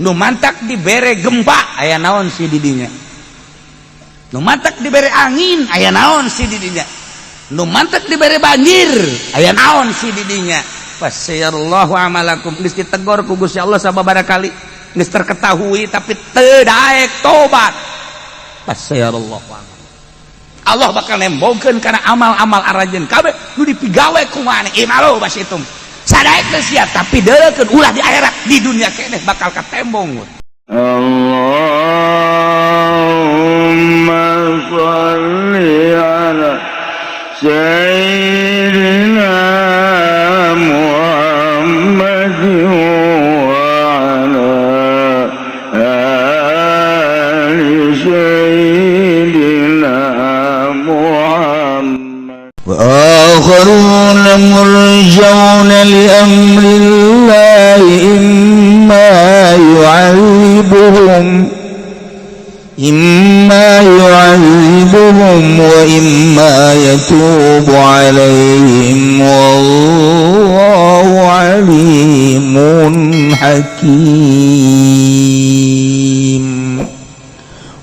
nu mantak dibere gempa aya naon si didinya, nu mantak dibere angin aya naon si didinya, nu mantak dibere banjir aya naon si didinya. Fasyarallahu amalakum, geus ditegor ku Gusti Allah sababaraha kali, geus terketahui tapi teu daek tobat. Fasyarallahu amalakum, Allah bakal nembongkeun kana amal-amal arajeun kabeh nu dipigawe ku maneh. Imalo basitum sadaek teh sia tapi deukeun ulah di akhirat, di dunia keneh bakal katembong. Allahumma shalli ala sayyidina Muhammad wa ala ali sayyidina Muhammad wa akharuna murjauna li amrillahi imma yu'adzibuhum wa imma yatubu alaihim wallahu alimun hakim.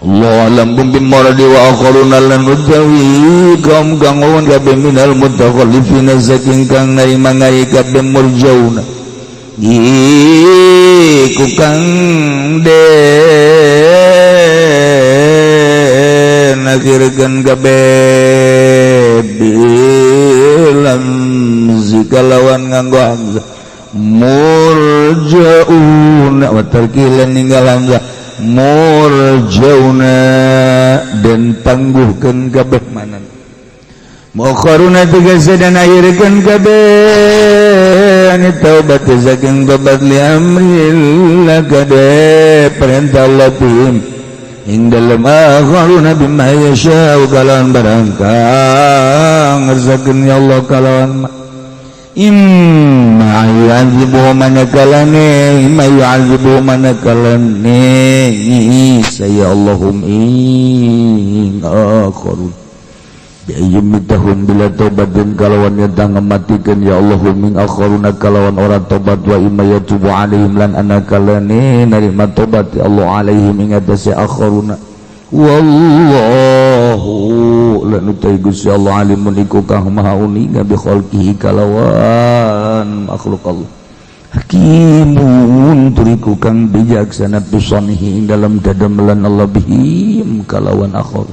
Allah alam bim maradi wa akharuna lan mutawi kaum kang lawan kabeh minal mutakhallifina saking kang narima ngai kabeh murjauna iku kang den akhirkeun kabeh bilam zikalawan nganggo hamzah murjauna wa tarkilan ninggal hamzah murjauna dan tangguhkeun kabeh manan mukharuna tegese dan akhirkeun kabeh ani taubat saking tobat li amrillah kade perintah Allah pun ing dalem akharuna bima yasha kalawan barangkang ngersakeun ya Allah kalawan imma yu'adzibu manakalane imma yu'adzibu manakalane saya Allahum ing akharun biayyumitahun bila tobat dan kalawan nyata ngematikan ya Allahum ing akharuna kalawan orang tobat wa imma yatubu alaihim lan anakalane narima tobat ya Allah alaihim ing atase akharuna wallahu lan utai Gusti Allah alimun iku kang maha uninga bi khalqihi kalawan makhluk Allah hakimun turiku kang bijaksana pisanihi ing dalam dadamelan Allah bihim kalawan akhar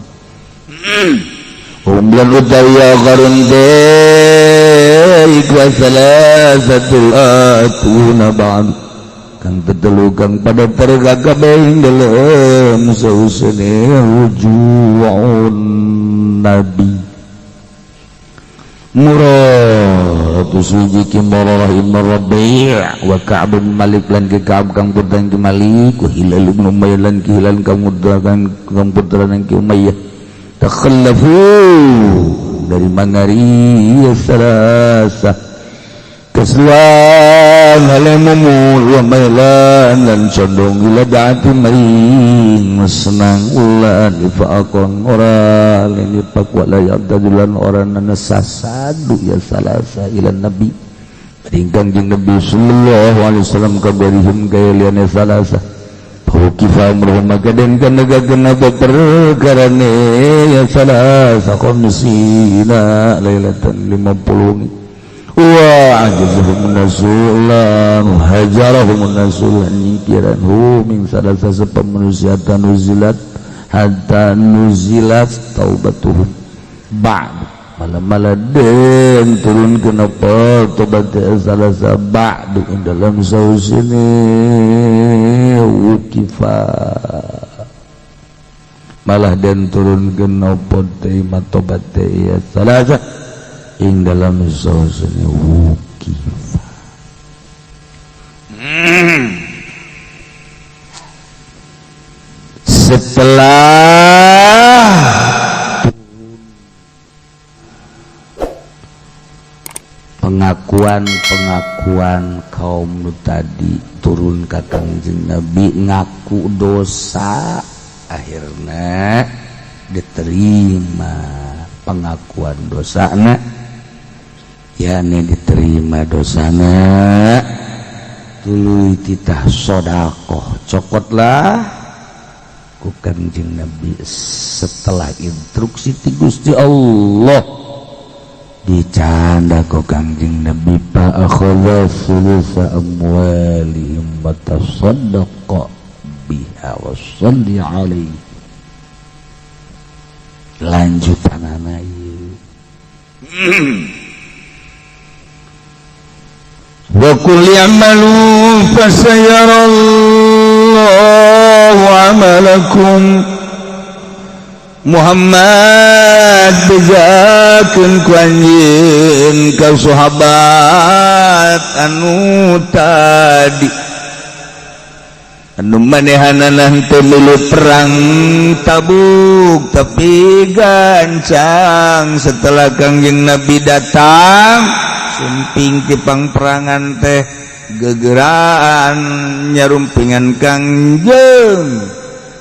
umlan utawi akharun iku salasatul atuna ba'd kang tetelu kang pada terga kabeh ing dalem sausene rujuun nabi murad suji ki marah Rabi' wa Ka'b bin Malik lan ki Ka'b kang putra ki Malik wa Hilal bin Umayyah lan ki Hilal kang putra ki Umayyah takhallafu dari mangari salasa kesuan halamumul wa mailan lan condong ila da'ati maring senang ulan ifaqon ora lan ipak wala yabdadulan ora nasasadu ya salasa ila nabi ringkang jeung Nabi sallallahu alaihi wasallam kabarihim kaya liane salasa kifa amruhum makaden kan nagageun apa perkarane ya salasa khamsina lailatan 50 wa ajazuhum nasulan hajarahum nasulan nyingkiran min salasa sepemanusiatan nuzilat hatta nuzilat taubatuhum ba'd malam-malam turun kenapa tobat salasa ba'd dalam saus ini wukifa malah dan turun kenapa tema tobat ya salasa ing dalam saus ini wukifa setelah pengakuan kaum nu tadi turun ka Kangjeng Nabi ngaku dosa akhirnya diterima pengakuan dosana yakni diterima dosana tuluy titah sodakoh cokotlah ku Kangjeng Nabi setelah instruksi ti Gusti Allah dicanda ku Kangjeng Nabi fa akhadha thulutsa amwalihim wa tasaddaqa biha wa shalli alaihi lanjutanana ieu wa qul ya'malu fasayarallahu amalakum Muhammad bejakeun ku anjeun ka sahabat anu tadi anu manehanana henteu milu perang Tabuk tapi gancang setelah Kangjeng Nabi datang sumping ti pangperangan teh gegeraan nyarumpingan Kangjeng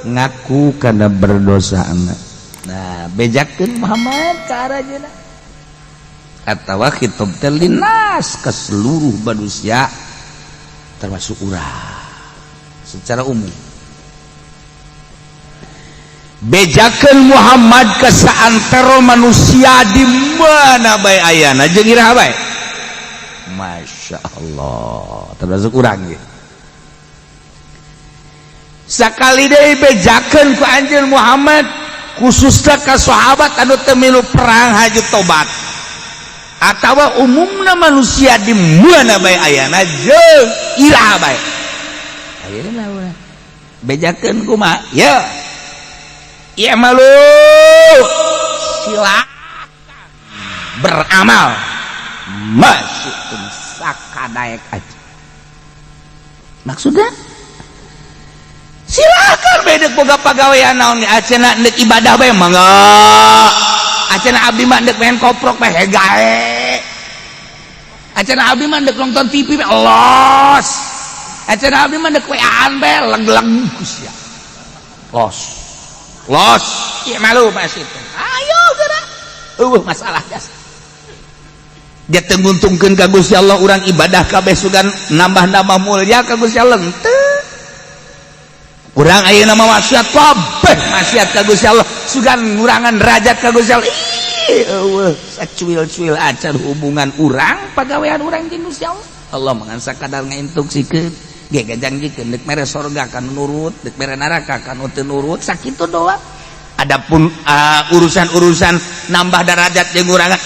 ngaku kana berdosaana. Nah, bejakeun Muhammad ka arajeuna atawa khitab teh linnas ka seluruh manusia termasuk urang secara umum. Bejakeun Muhammad ka saantero manusia di mana bae ayana jeung iraha bae. Masya Allah termasuk urang ge sakali deui bejakeun ku anjeun Muhammad khususna ka sahabat anu teu milu perang haju tobat atawa umumna manusia di mana bae ayana jeung iraha bae. Ayeuna urang bejakeun kumaha ya ya malu silakan beramal masih sakadaek aja maksudnya silakan bedek boga pagawean naon acenah neuk ibadah bae mangga acenah abdi mah neuk main koprok bae hegae acenah abdi mah neuk nonton TV bae los acenah abdi mah neuk weaan bae leg-leg sia los iya malu pas itu ayo geura masalah gas dia tenguntungkeun ka Gusti Allah urang ibadah kabeh sugan nambah-nambah mulia ka Gusti Allah henteu urang ayeuna mah maksiat kabeh maksiat ka Gusti Allah sugan ngurangan derajat ka Gusti Allah eueuh sacuil-cuil acan hubungan urang pagawean urang jeung Gusti Allah Allah mangan sakadar ngainstruksikeun ge gajangkeun deuk mere sorga kan nurut deuk mere neraka kan teu nurut sakitu doang. Adapun urusan-urusan nambah derajat jeung ngurangan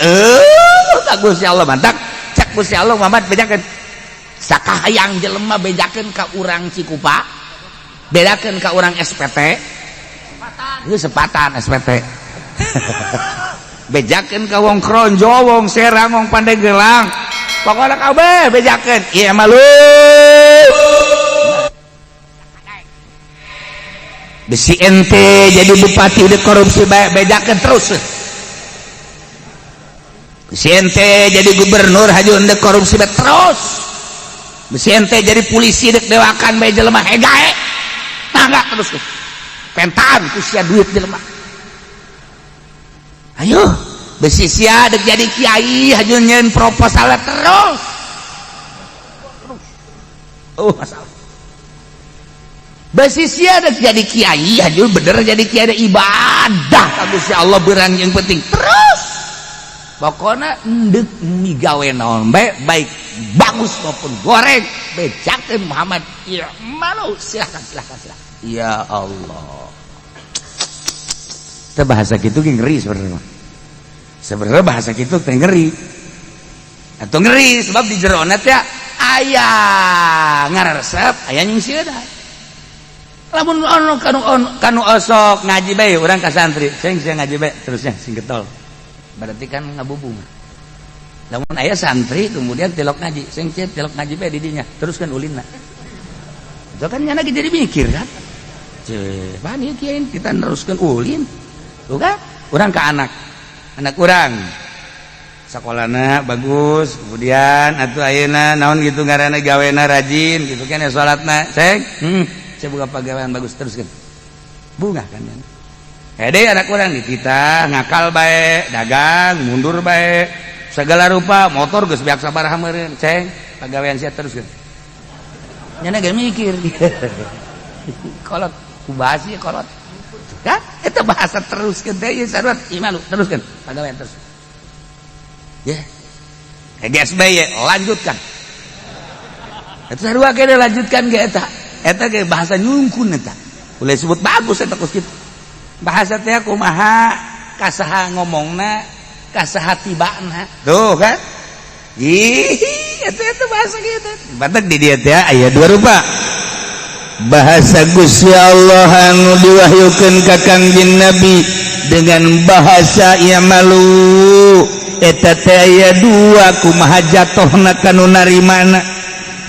Gusti Allah mantap cak Gusti Allah Muhammad bejakeun sakahayang jelema bejakeun ka urang Cikupa bedakeun ka urang SPT sepatan SPT bejakeun ka wong Kronjo wong Serang wong Pandeglang pokokna kabeh bejakeun ieu mah lu besi ente jadi bupati udah korupsi bejakeun terus besi ente jadi gubernur haju ende korupsi terus besi ente jadi polisi dek dewakan bae jelema hegae mangga terus pentan ku sia duit jelema ayo besi sia dek jadi kiai haju nyeun proposal terus masalah besi sia dek jadi kiai haju bener jadi kiai ibadah ka Gusti Allah beurang yang penting terus pokoknya endek migawe naon baik bagus maupun goreng bejakeun Muhammad ya malu silakan ya Allah teh bahasa kitu ge ngeri sebenarnya bahasa kitu teh ngeri atau ngeri sebab di jerona teh aya ngaresep aya nyingsieudan lamun kanu osok ngaji bae urang ka santri sing ngaji bae terusnya sing getol berarti kan ngabubung lamun aya santri kemudian tilok ngaji sing tilok ngaji bae di dinya teruskan ulinna itu kan nyana jadi mikir kan pan ieu kieu kita teruskan ulin tuh kan urang ka anak urang sakolana bagus kemudian atuh ayeuna naon gitu ngaranna gawena rajin gitu kan ya salatna seng saya buka pagawean bagus terus kan bunga kan hede anak orang di kita ngakal baik dagang mundur baik segala rupa motor geus beak sabaraha meureun ceng pagawean sia terus kan nyana ge mikir kolot kubasi kolot kan eta bahasa teruskeun teh ieu sarua imalu teruskeun pagawean terus ya GSB lanjutkan eta sarua ge lanjutkan ge eta ge bahasa nyungkun eta boleh disebut bagus eta kus kitu bahasa teh kumaha kasaha ngomongna kasaha tibana tuh kan ih eta bahasa kitu batak di dieu teh aya dua rupa bahasa Gusti Allah anu diwahyukeun ka Kangjeng Nabi dengan bahasa i'malu eta teh aya dua kumaha jatohna kanu narimana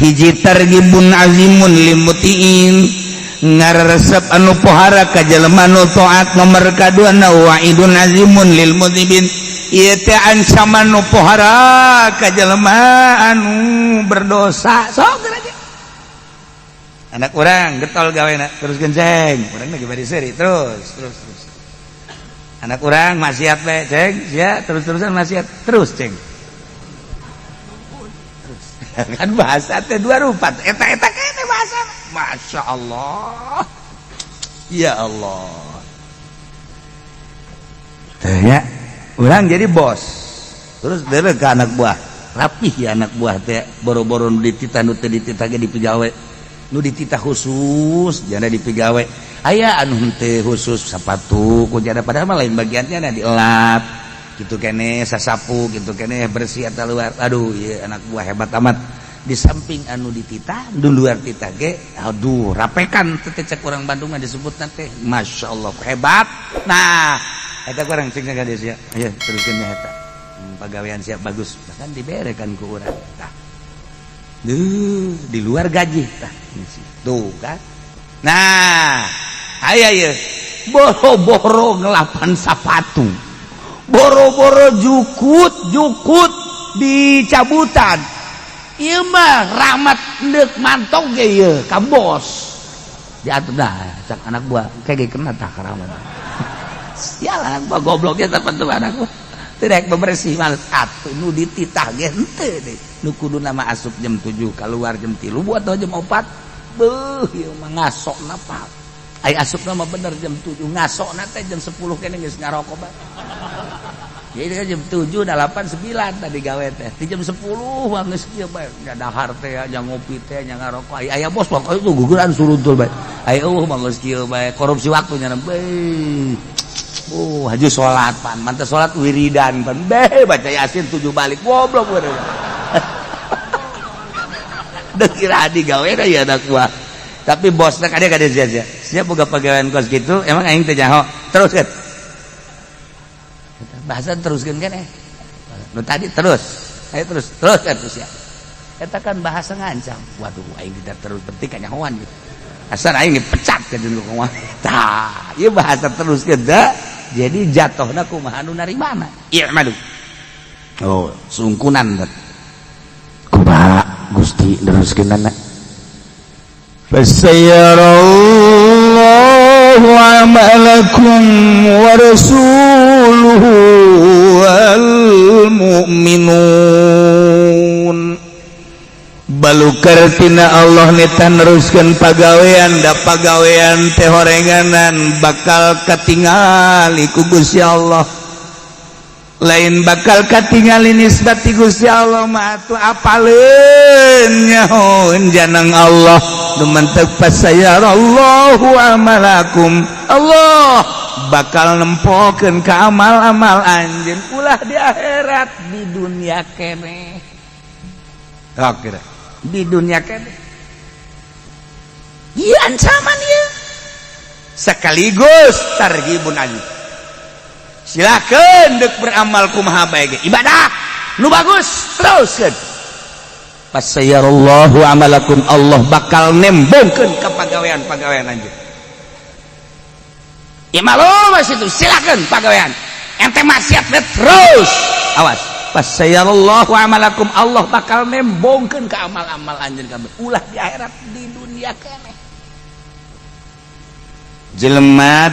hiji targhibun azimun lil mutiin ngaresep anu pohara ka jelema nu taat nomor kaduana wa'idun azimun lil mudzibin ieu teh ancaman nu pohara ka jelema anu berdosa sok geura anak orang getol gawena terus genceng orang lagi bari seuri terus anak orang maksiat we ceng sia terus-terusan maksiat terus ceng terus kan bahasa teh dua rupa eta kene bahasa Masya Allah ya Allah teh ya orang jadi bos terus deureuh ka anak buah rapih ya anak buah teh boro-boro nu dititah nu teu dititah ge dipigawe nu dititah khusus jana dipigawe aya anu henteu khusus sapatu ku jana padahal mah lain bagiannya na dielap kitu keneh sasapu kitu keneh bersih eta luar aduh ieu anak buah hebat amat di samping anu dititah di luar titah ge aduh rapekan teh cek urang Bandung mah disebutna teh masyaallah hebat nah eta kurang cek ka dia sia aya teruskeun nya eta pagawean siap bagus bahkan diberekan ku urang tah di luar gaji tah tuh kan nah aya ieu boro-boro ngelapan sapatu boro-boro jukut dicabutan ieu mah rahmat deuk mantong ge ieu ka bos diatur dah cak anak buah kege kena tah ka rahmat sialan anak buah gobloknya terpentu anak buah teu rek bebersih males atuh nu dititah ge henteu deui nu kudu nama asup jam 7 keluar jam 3 buat jam 4 beuh ieu mah ngasokna pa ai asupna mah bener jam 7 ngasokna teh jam 10 kene geus ngarokok bae jadi jam 7 8 9 tadi gawe teh di jam 10 mah geus kieu bae nya dahar teh nya ngopi teh nya ngarokok aya bos pokoknya itu guguran suruntul bae aya mah geus kieu bae korupsi waktunya bae haju sholat pan mantep sholat wiridan pan baca yasin 7 balik goblok bener udah kira adi gawe ya anak gua tapi bosna kadang sia-sia siap boga pagawean kos gitu emang aing teh nyaho terus kan bahasa teruskeun kan nu tadi terus ayo terus kan terus ya eta kan bahasa ngancam waduh aing tidak terus penting ka nyahoan gitu asal aing dipecat ka jeung kumaha tah ieu bahasa teruskeun da jadi jatuhna kumaha anu narimana i'malu oh sungkunan kumaha Gusti teruskeunana fasayarallahu amalakum wa rasuluhu wal mu'minun balukar tina Allah neta neruskeun pagawean da pagawean teh horenganan bakal katingali ku Gusti Allah lain bakal katingali nisbati Gusti Allah mah atuh apaleun nyahoeun janang Allah nu mantep fasayarallahu amalakum Allah bakal nempokeun ka amal-amal anjeun ulah di akhirat di dunia keneh kira di dunia keneh ieu ancaman ieu sekaligus targhibun ali silakeun deuk beramal kumaha bae ge ibadah nu bagus teruskeun fasayarallahu amalakum Allah bakal nembongkeun ka pagawean-pagawean anjeun imalu mas itu silakeun pagawean ente maksiat terus awas fasayarallahu amalakum Allah bakal nembongkeun ka amal-amal anjeun kabeh ulah di akhirat di dunia keneh jelema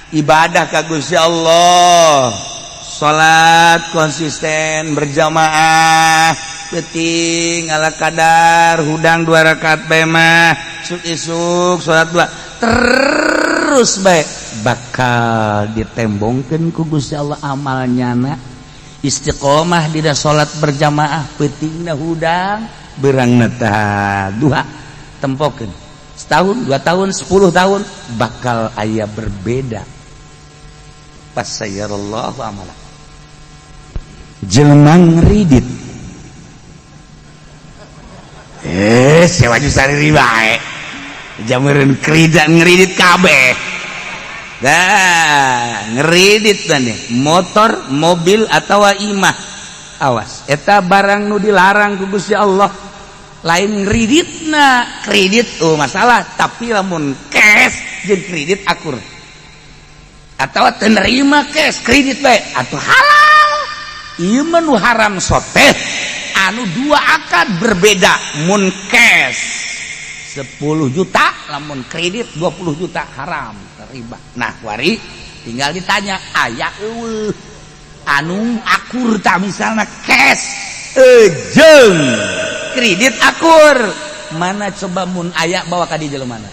ibadah ka Gusti Allah salat konsisten berjamaah penting ala kadar hudang 2 rakaat bae mah isuk salat 2 terus bae bakal ditembongkeun ku Gusti Allah amalnyana istiqomah dina salat berjamaah pentingna hudang beurangna tah duha tempokeun setahun 2 tahun 10 tahun bakal aya berbeda pas sayarallahu amala jelema ngridit sewa jusari bae jamureun ngridit kabeh dah ngeridit nih motor mobil atawa imah awas eta barang nu dilarang ku Gusti Allah lain ngriditna kredit masalah tapi lamun cash jeung kredit akur atawa teu nerima cash kredit bae atuh halal ieu mah nu haram soteh anu 2 akad berbeda mun cash 10 juta lamun kredit 20 juta haram riba. Nah wari tinggal ditanya aya eueuh anu akur tah misalna cash jeung kredit akur mana coba mun aya bawa ka di jelemana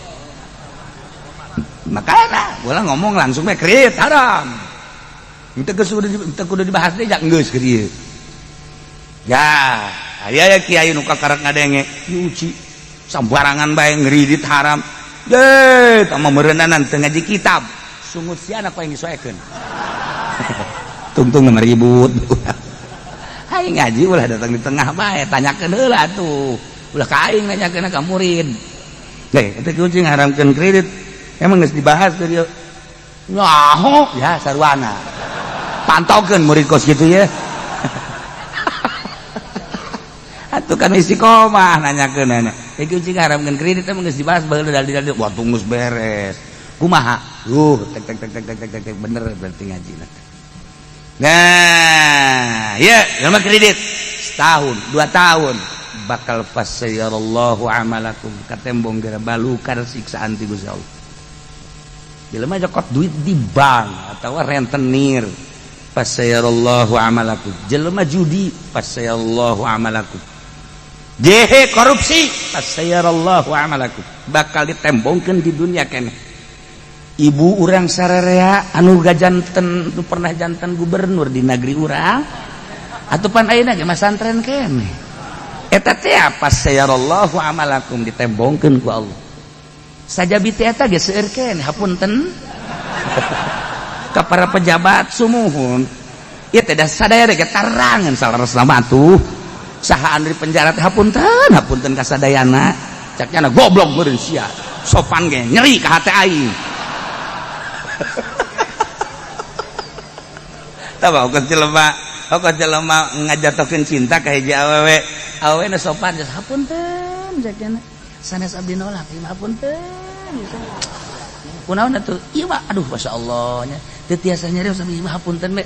makana ulah ngomong langsung we kredit haram teu kudu dibahas deui geus ke dieu ya aya kiai nu kakarek ngadenge nyuci sambarangan bae ngridit haram ye tah meureunanan teu ngaji kitab sungut si anak paling disoekeun tungtung nomor ribut hai ngaji ulah datang di tengah bae tanyakeun heula atuh ulah ka aing nanyakeun ka murid ge eta kucing haramkeun kredit emang geus dibahas teh dieu nyaho ya sarwana pantaukeun murid kos kitu ye atuh kan istiqomah nanyakeun iki kucing haramkeun kredit emang geus dibahas baheula dalil-dalil wah tunggus beres kumaha tek bener berarti ngajina nah ya sama kredit setahun 2 tahun bakal fasyarallahu amalakum katembong gara balukar siksaan ti Gusti Allah jelema jokot duit di bank atawa rentenir fasyarallahu amalakum jelema judi fasyarallahu amalakum jehe korupsi fasyarallahu amalakum bakal ditembongkeun di dunia keneh ibu urang sararea anu gajanten nu pernah janten gubernur di negeri urang atupan ayeuna ge masantren keneh eta teh apa sayarallahu amalakum ditembongkeun ku Allah sajabi teh eta ge seueur keneh hapunten ka para pejabat sumuhun ieu teh da sadaya ge tarangan salaresna mah atuh saha anu di penjara teh hapunten ka sadayana caknya goblok meureun sia sopan ge nyeri ka hate aing tah kok jelema ngajatokeun cinta ka hiji awewe na sopan geus hapunten jakna sanes abdi nolak ieu hapunten kunaon atuh ieu mah aduh masyaallah nya teu tiasa nyarios ieu mah hapunten we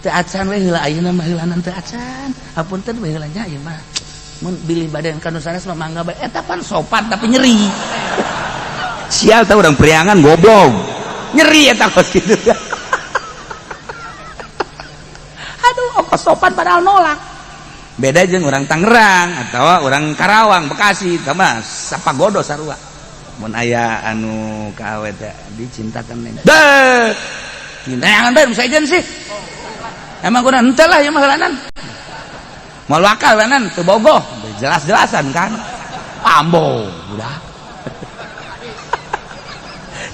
teu acan we heula ayeuna mah heulanan teu acan hapunten we heula nya ieu mah mun bilih badan kanu sanes mah mangga bae eta pan sopan tapi nyeri sial tah urang priangan goblok nyeri eta kos kitu aduh ongkos sopan padahal nolak beda jeung urang Tangerang atawa urang Karawang Bekasi tama sapagodo sarua mun aya anu ka awe teh dicintakeun neng deh cintaangan bae bisa ejen sih emang kuna henteu lah ieu mah heulanan moal wakal wenan teu bogoh jelas-jelasan kan ambo udah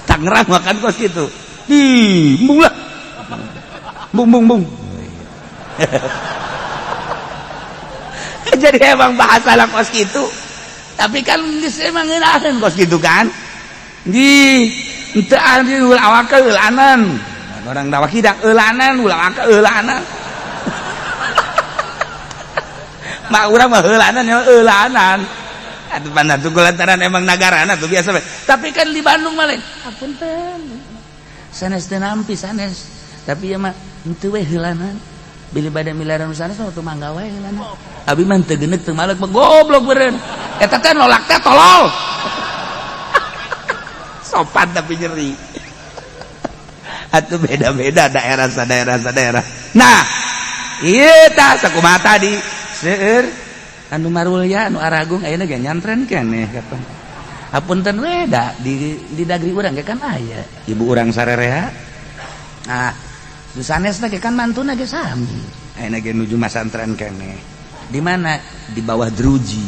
Tangerang makan kos gitu bung lah bung jadi emang bahasa lah kos gitu tapi kan emang ngeunaheun kos gitu kan di henteu ari ulah awak eulanan orang dakwah hidak eulanan ulah awak eulanan mak urang mah eulanan ya eulanan atuh panah tuh lantaran emang nagarana tuh biasa bae tapi kan di Bandung mah lain hapunten sanes teu nampi sanes tapi ya mah henteu we heulanan bili bade miliaran sanes mah teu mangga wae heulanan abi mah teu geuneuk teu malek mah goblok beureun eta teh nolak teh tolol sopan tapi nyeri atuh beda-beda daerah. Nah ieu tah sakumaha tadi seueur anu marulya anu aragung ayeuna ge nyantren keneh kapan hapunten we da di dagri urang ge kan aya ibu urang sarerea nah sanesna ge kan mantuna ge sami ayeuna ge nuju masantren keneh di mana di bawah druji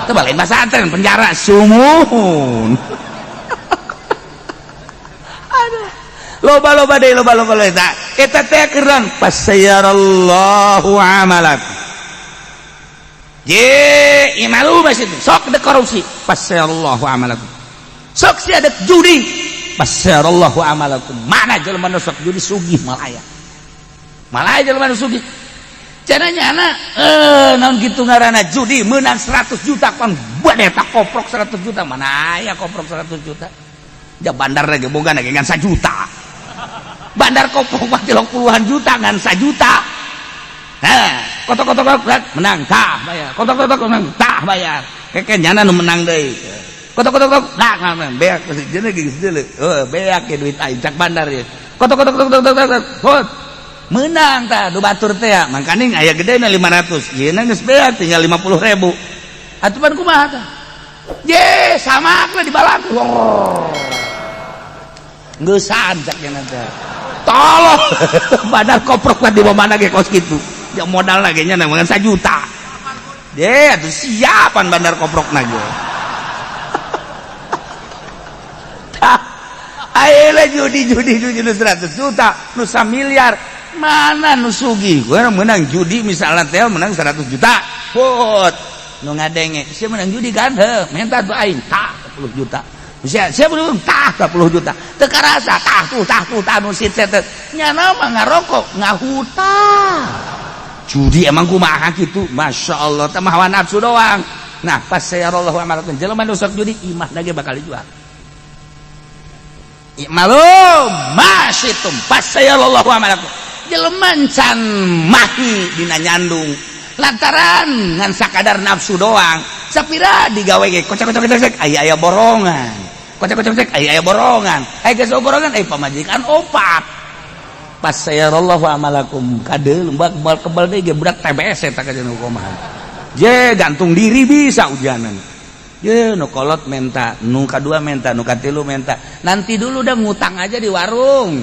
teu balain masantren penjara sumuhun aduh loba-loba deui loba-loba eta teh keureun pasayarallahu amalakum ye imalu bas itu sok ada korupsi pasayarallahu amalakum sok si ada judi pasayarallahu amalakum mana jelema nu sok judi sugih malaya jelema nu sugih cenanya anak naon kitu ngaranna judi menang 100 juta kon bade tak koprok 100 juta mana aya koprok 100 juta ja bandar lagi boga lagi ngan 1 juta bandar koprok mah 30-an juta ngan 1 juta nah kotok-kotok menang tah bayar kotok-kotok menang tah bayar kekenyana nu menang deui kotok-kotok dah beak jeung geus deuleu beak ke duit aing cak bandar ye kotok-kotok menang tah du batur teh mangkaning aya gedena 500 yeuna geus beak tinggal 50.000 atuh pan kumaha tah ye samak we dibalaku ngeusan cak cenah teh tolong bandar koprok di mana ge kos kitu ya modal lagi nya nang 1 juta deh atuh siapan bandar koprok nage ayeuna judi 100 juta nu 1 miliar mana nu sugih gua menang judi misalnya teh menang 100 juta put nu ngadenge sia menang judi kan heuh menta tuh aing tah 10 juta sia belum tah 10 juta teu karasa tah tuh nu sit teh nya mah ngarokok ngahutang judi emang kumaha gitu Masya Allah teh mah hawa nafsu doang nah pas sayarallahu amalakum jelema nu sok judi imah lagi bakal dijual imalum masyitum pas sayarallahu amalakum jelema can mahi dina nyandung lantaran ngan sakadar nafsu doang sapira digawe ge kocak-kocak aya borongan kocak-kocak aya borongan aya geus borongan pamajikan opat pas sayarallahu amalakum kadeul mbak kebal deui ge budak TBS eta ka jeung kumaha je gantung diri bisa ujianan ye nu kolot menta nu kadua menta nu katilu menta nanti dulu dah ngutang aja di warung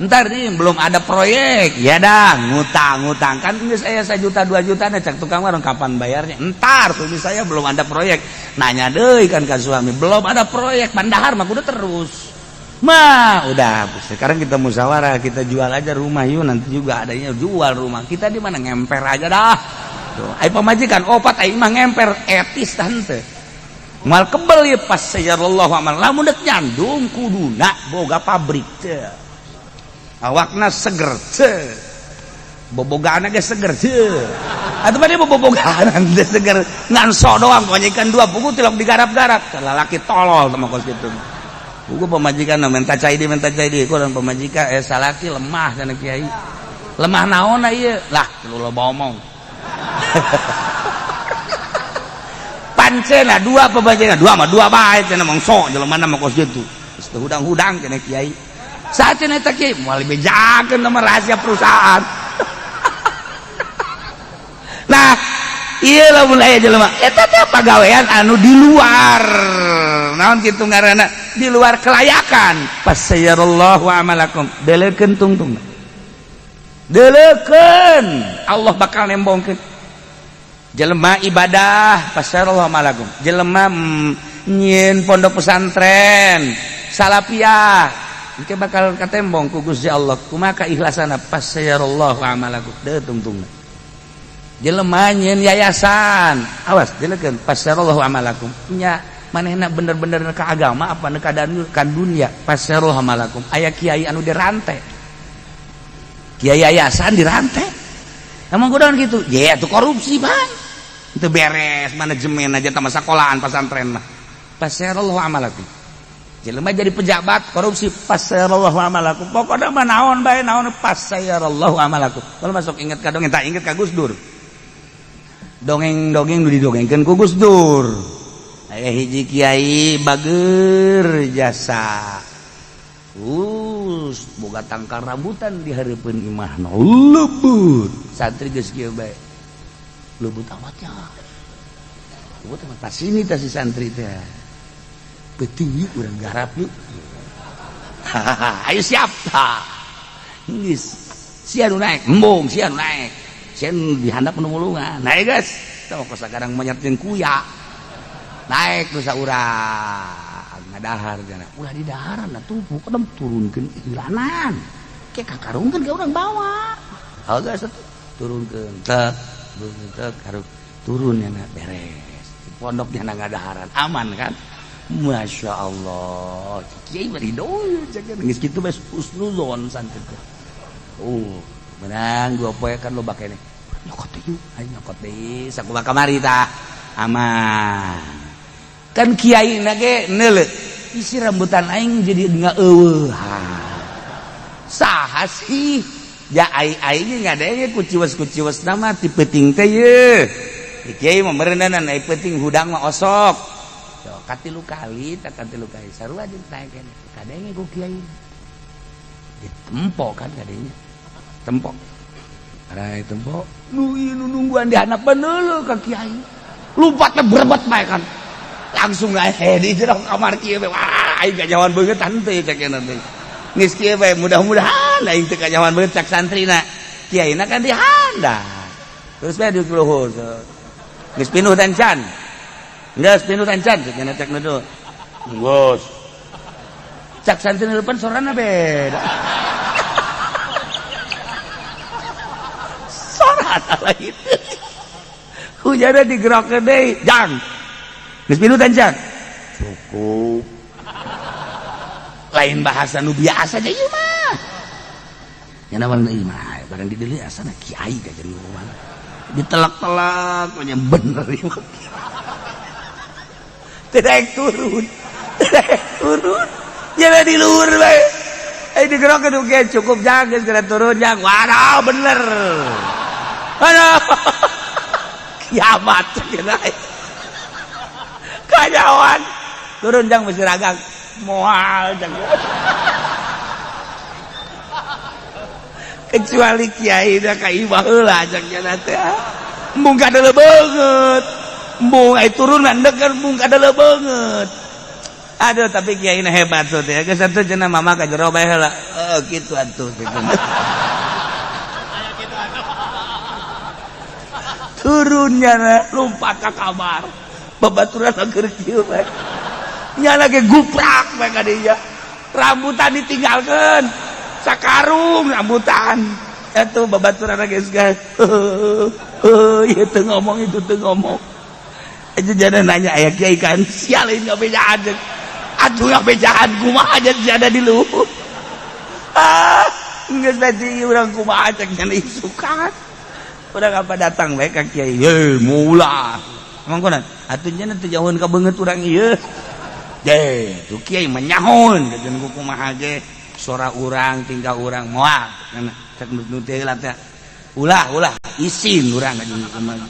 ntar nih belum ada proyek ya dah ngutang kan geus aya 1 juta 2 juta na cak tukang warung kapan bayarnya entar suami saya belum ada proyek nanya deui kan ka suami belum ada proyek pandahar mah kudu terus mah udah sekarang kita musyawarah kita jual aja rumah yuk nanti juga adanya jual rumah kita di mana ngemper aja dah tuh ai pamajikan opat ai mah ngemper etis tante mal kebel ya pas sayarallahu amal lamun dek nyandung kuduna boga pabrik teh awakna seger teh bobogaan ge seger teh atuh mah dia bobogaan teh seger ngan so doang pamajikan 2 buku tilok digarap-garap lalaki tolol sama kos kitu buku pemajikan minta caidi kurang pemajikan salaki lemah cenah kiai lemah naon ieu lah lu loba omong pancena 2 pemajikan 2 mah 2 bae cenah mong sok jelema mah kos kitu geus teu hudang-hudang cenah kiai saat cenah eta kiai moal bejakeun nomor rahasia perusahaan nah iya lah mulai jelema eta teh pagawean anu di luar naon kitu ngaranna di luar kelayakan pas sayarallahu amalakum delekeun tungtung delekeun Allah bakal nembongkeun jelema ibadah pas sayarallahu amalakum jelema nyieun pondok pesantren salafiyah engke bakal katembong ku Gusti Allah kumaha kaikhlasanna pas sayarallahu amalakum deu tungtung jelema nyieun yayasan awas delekeun pas sayarallahu amalakum nya manehna bener-bener ka agama apa ka dunia pasarul hamalakum aya kiai anu dirantai kiai yayasan dirantai emang kudaon gitu ya itu korupsi bang itu beres manajemen aja sama sekolahan pesantren mah pasarul hamalakum jelema jadi pejabat korupsi pasarul hamalakum pokoknya mah naon bae naon pasarul hamalakum kalau masuk inget ka dongeng tak inget ka Gus Dur dongeng-dongeng nu didongengkeun ku Gus Dur aya hiji kiai bager jasa boga tangkal rambutan di hareupeun imahna lembut santri geus kieu bae lembut amatnya Kubu teh pas sini teh si santri teh. Beuting yuk urang garap yuk. Ayo siap. Geus. Sia nu naik, embung sia nu naik. Sia di handap nu mulungan. Naik geus. Tah kos sagarang monyet jeung kuya. Naik nu saurang ngadahar cenah. Ulah di daharan atuh pokona turunkeun ilanan. Ke kakarungkeun ke urang bawa. Hal geus turunkeun. Tek harus turun nya beres. Di pondok nya ngadaharan aman kan? Masya Allah. Kiai bari doy jangan geus kitu bae husnuzon santri teh. Menang 2 poe kan loba keneh. Nyokot teh yuk, ayo nyokot deui sakumaha kamari tah. Aman. Kan kiai na ge neuleuh. Isi rambutan aing jadi ngaeueuh. Saha sih? Ya ai-ai ge ngadenge ku ciwes nama ti peuting teh ye. Kiai mah meureunan ai peuting hudang mah osok. So, katilu kali sarua jeung tae keneh. Kadenge ku kiai. Ditempo kan kadenge. Tempo. Arai tempo. Nu nungguan di hanapan heuleuh ka kiai. Lumpat teh berebet bae kan. Langsung ngae di jero kamar kieu we. Wah, aing gajawan beungeut teh cek keneh teh. Geus kieu bae mudah-mudahan aing teu kajawan beungeut cak santrina. Kiaina kan di handap. Terus bae di luhur. Geus pinuh dan can. Geus pinuh dan can cek cek nu. Geus. Cak santri depan sorana beda. Sorana lain. Hujana digerakkeun deui, jang. Geus pinuh dan can. Cukup. Lain bahasa nu biasa aja ieu mah. Nya naon ieu mah barang di deuleu asana kiai ka jeung urang. Ditelak-telak nya bener ieu. Daek turun. Jangan di luhur bae. Digerokeun oge cukup jang geus geura turun jang. Waduh bener. Aduh. Kiamat cenah. Kajawan. Turun jang mesti ragang. Moal jang. Kecuali kiai da ka imah heula jang cenah teh. Embung kadeuleuk beungeut. Embung ai turun mandeg kan embung kadeuleuk beungeut. Aduh tapi kiai na hebat tuh teh. Geus atuh cenah mama ka jero bae heula. Kitu atuh kitu. Turunnya na lompat ka kamar. Babaturan keur kieu bae. Nya lagi guprak bae ka dieu. Rambutan ditinggalkeun. Sakarung rambutan. Atuh babaturan geus gas. Ieu teu ngomong itu teu ngomong. Aja jangan nanya aya kiai kan sial ini ngabejaan. Aduh ngabejaan kumaha aja ada di luhur. Geus tadi urang kumaha cek nya isukan. Urang apa datang bae ka kiai. Ye mula. Mangkona atuh nya teu jauheun ka beungeut urang ieu. Ye tuh kiai menyahon jeung kumaha ge sora urang tingkah urang moal. Cek nu teh heula teh. Ulah isin urang ka jeung kumaha.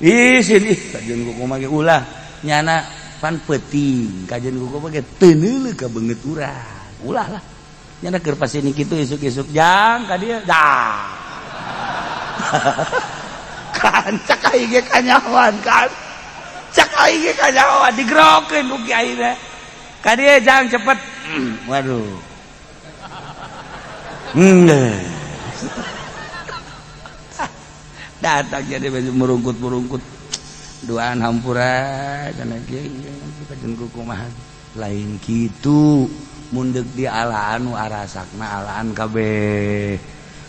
Isin kajeun kumaha ge ulah nyana pan peuting kajeun kumaha ge teu neuleuh ka beungeut urang. Ulah lah. Nyana keur pasini kitu isuk-isuk jang ka dieu dah. Kan cak aing ge kanyawan kan. Cak aing ge kanyawan digerokeun ku kiai teh. Ka dieu jang cepet. Waduh. Datang jadi baju merungkut duaan hampura kana kieu kajeun kumaha lain kitu mundeg di alaan nu arasakna alaan kabeh.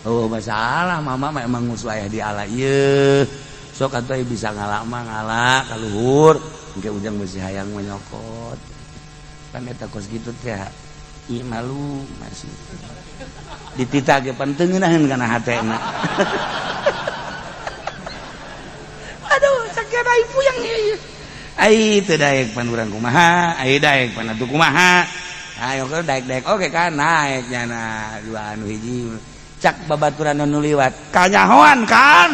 Masalah mama memang nguswayah di ala ieu sok atuh bisa ngalak mah ngalak ka luhur engke ujang beusi hayang menyokot kan eta kos kitu teh ieu malu masih ditita ge pan teu ngeunaheun kana hatena. Aduh, sakit ai puyang ieu. Ai teu daek pan urang kumaha, ai daek pan atuh kumaha. Ayo ke daek-daek oke kan naek nyana dua anu hiji. Cak babaturan nu liwat. Kanyahoan kan?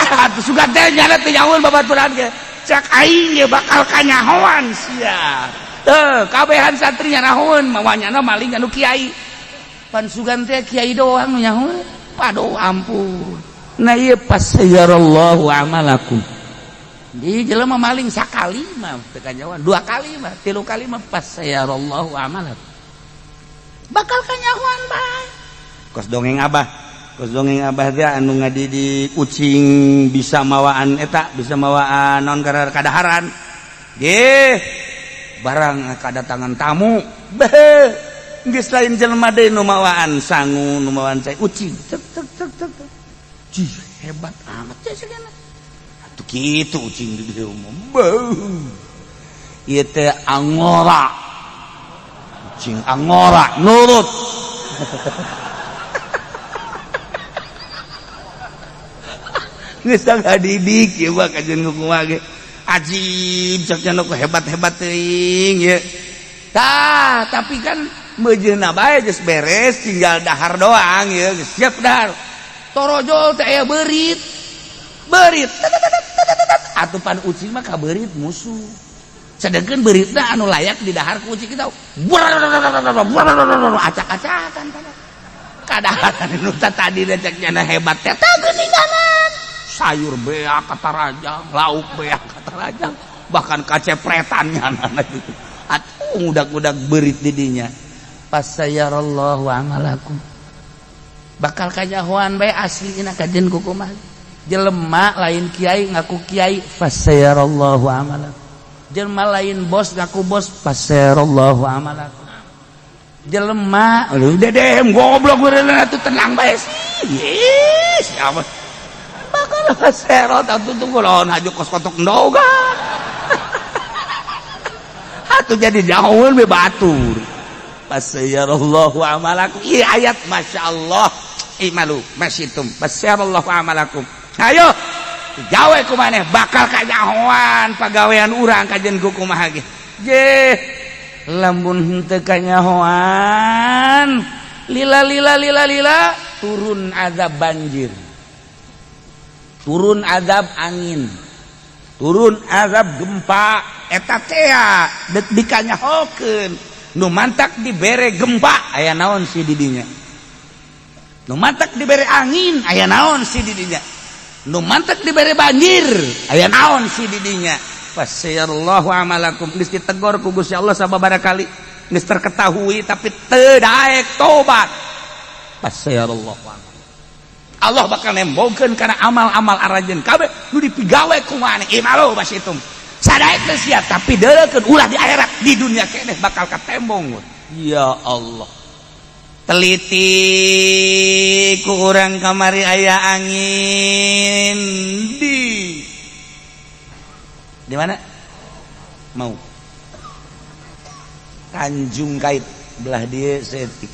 Atuh sugan teh nyana teu nyahoan babaturan ge. Cak aing ge bakal kanyahoan sia. Teu kabehan santri nyahoan mawanyana maling anu kiai. Pan sugan teh kiai doang nu nyahoan. Paduh ampun. Nah iya pas sayarallahu amalakum di jelema maling sakali mah teu kanyahoan, 2 kali mah 3 kali mah pas sayarallahu amalan bakal kanyahoan bae. Kos dongeng abah teh anu ngadidi ucing bisa mawaan naon kadaharan ge barang kadatangan tamu beh geus lain jelema deui nu mawaan sangu nu mawaan cai ucing cek cih hebat amat ya segala atuh kitu ucing di dieu mah ieu teh angora ucing angora nurut geus ngadidik ieu mah kajeun kumaha ge ajib cek cenah hebat-hebat teuing ye tah tapi kan mejeuna bae geus beres tinggal dahar doang ye geus siap dahar torojol teh aya beurit atuh pan ucing mah kabeurit musuh sedengkeun beuritna anu layak didahar ku ucing kita acak-acakan kadaharan nu tadi cek cenah hebat teh tah geuninganan sayur beak kata rajang, lauk beak kata rajang, bahkan kacepretannya anak gitu. Atuh udak-udak berit didinya. Pas sayarallahu amalakum. Bakal kanyahoan bae aslina kajen ku kumaha. Jelema lain kiai ngaku kiai, fasayarallahu amalakum. Jelema lain bos ngaku bos, fasayarallahu amalakum. Jelema, aduh dedem goblok beureunan atuh tenang bae sih. Yes, apa bakal serot atuh tunggu lawan haju kos kotok ndoga atuh jadi jauh be batur fasyarallahu amalakum ieu ayat masyaallah imalu masyitum fasyarallahu amalakum ayo gawe kumaneh bakal kanyahoan pagawean urang kajen ku kumaha ge lamun henteu kanyahoan lila turun azab banjir turun azab angin turun azab gempa eta teh dek dikanyahokeun nu mantak dibere gempa aya naon si didinya nu mantak dibere angin aya naon si didinya nu mantak dibere banjir aya naon si didinya fasyarallahu amalakum geus ditegor ku Gusti Allah sababaraha kali geus terketahui tapi teu daek tobat fasyarallahu amalakum Allah bakal nembongkeun kana amal-amal arajeun kabeh nu dipigawe ku maneh imalu basitum sadaek teh sia tapi deurekeun ulah di akhirat di dunia keneh bakal katembong ya Allah teliti ku urang kamari aya angin di mana mau Tanjung Kait belah dieu setik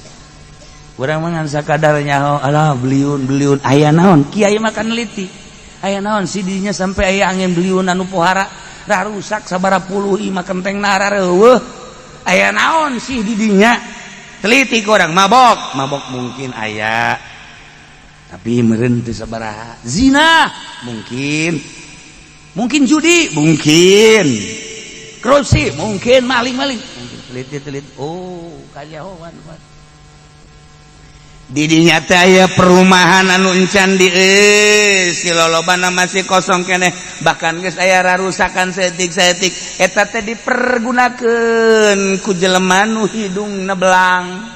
urang mah ngan sakadarnya alah beliun aya naon kiai makan neliti aya naon si didinya sampai aya angin beliun anu pohara dah rusak sabaraha puluh imah kenteng narareueuh aya naon si didinya teliti ku urang mabok mungkin aya tapi meureun teu sabaraha zina mungkin judi mungkin korupsi mungkin maling mungkin teliti oh kanyahoan didinya teh aya perumahan anu encan dieu si lolobana masih kosong keneh bahkan geus aya rarusakan saeutik eta teh dipergunakeun ku jelema nu hidungna belang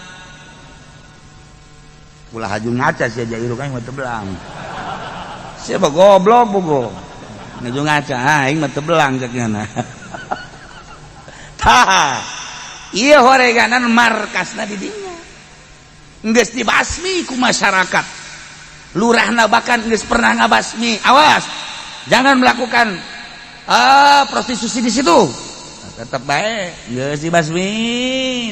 ulah haju ngaca sia jairu kan mah teu belang sia mah goblok bogo ngaju ngaca aing mah teu belang cekna tah ieu horeganan markasna didinya geus dibasmi ku masyarakat lurahna bahkan geus pernah ngabasmi awas jangan melakukan prostitusi di situ tetep bae geus dibasmi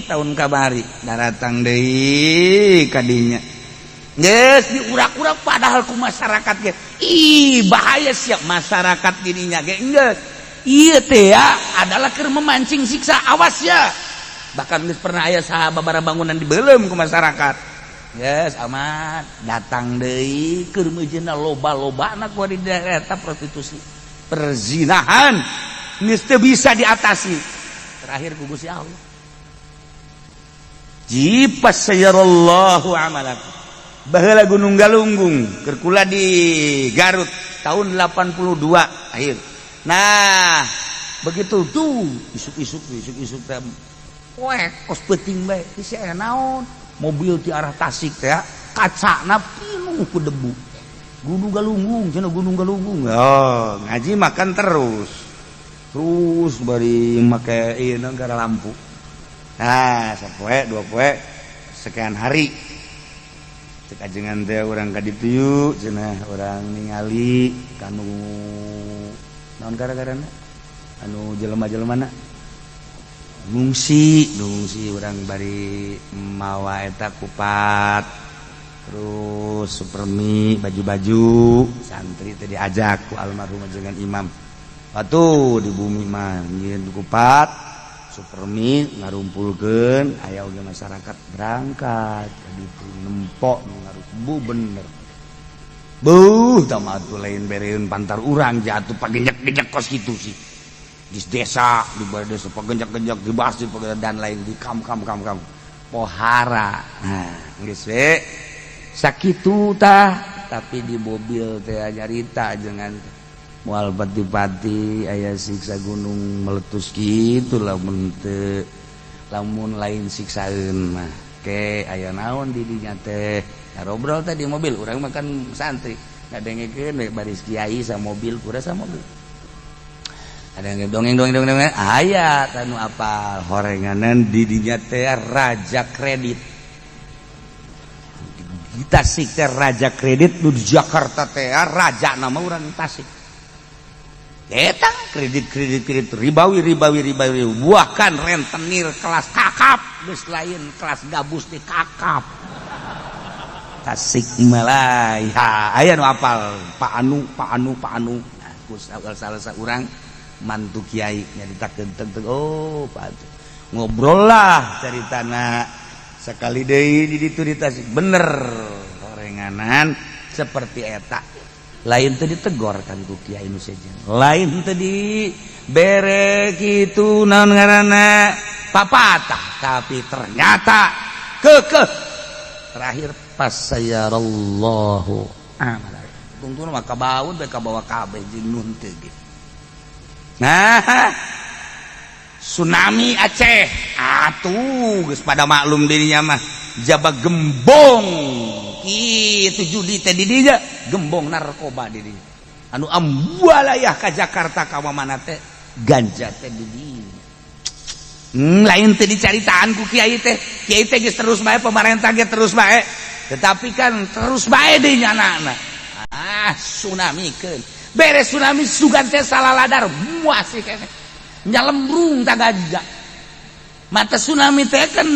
tahun kamari datang deui ka dinya geus diurak-urak padahal ku masyarakat ge bahaya siap masyarakat dirinya ge geus ieu teh adalah keur memancing siksa awas ya bahkan geus pernah aya sababaraha bangunan dibeulem ku masyarakat geus amat datang deui keur meujeuna loba-lobana ku di daerah eta prostitusi perzinahan geus teu bisa diatasi terakhir ku Gusti Allah jipas sayarallahu amalakum baheula Gunung Galunggung keur kula di Garut tahun 82 akhir Nah begitu tuh isuk-isuk teh kos penting bae si naon mobil di arah Tasik teh kacana pinuh ku debu Gunung Galunggung cenah Gunung Galunggung oh ngaji makan terus bari make ieu gara lampu nah sapoe dua poe sekian hari cek ajengan teh urang ka ditu yeuh cenah urang ningali kanu naon gara-garana anu jelema-jelemana ngungsi urang bari mawa eta kupat terus supermi baju-baju santri teh diajak ku almarhum ajengan imam batu di bumi mah nyieun kupat supermi ngarumpulkeun aya oge masyarakat berangkat ka ditu nempok ngarubu bener tama atuh lain bereun pantar urang jatuh pagenjak-genjak kos kitu sih di desa di bawah desa pagenjak-genjak di masjid dan lain di kam pohara nah geus we sakitu tah tapi di mobil teh nyarita jangan moal pati-pati aya siksa gunung meletus kitu lamun teu lamun lain siksaeun mah ke aya naon di dinya teh ngobrol teh di mobil urang makan santri ngadengekeun we baris kiai sa mobil kura sa mobil ada yang dongeng aya anu apal horenganan di dinya teh raja kredit di Tasik teh raja kredit nu di Jakarta teh raja nama urang Tasik eta kredit ribawi buahkan rentenir kelas kakap geus lain kelas gabus di kakap Tasik Malaya aya nu apal Pak Anu nah ku salah urang mantu kiai nyaritakeun tentang oh Pak ngobrol lah caritana sekali deui di ditu di Tasik bener horenganan seperti eta lain teu ditegor kan ku kiai nu sejen lain teu di bere kitu naon ngaranna papatah tapi ternyata kekeh terakhir pasayarallahu amal tungtuna mah kabaud bae kabawa kabeh jeung nun teu gitu nah tsunami Aceh atuh geus pada maklum dirinya mah jaba gembong kitu judi teh di dinya gembong narkoba di dinya anu ambualayah ka Jakarta ka mana teh ganja teh di dinya lain teh dicaritaan ku kiai teh geus terus bae pemerintah ge terus bae tetapi kan terus bae deui nyanana tsunamikeun beres tsunami sugan teh salaladar muas sih keneh nyalembrung ta ganja mata tsunami teh kan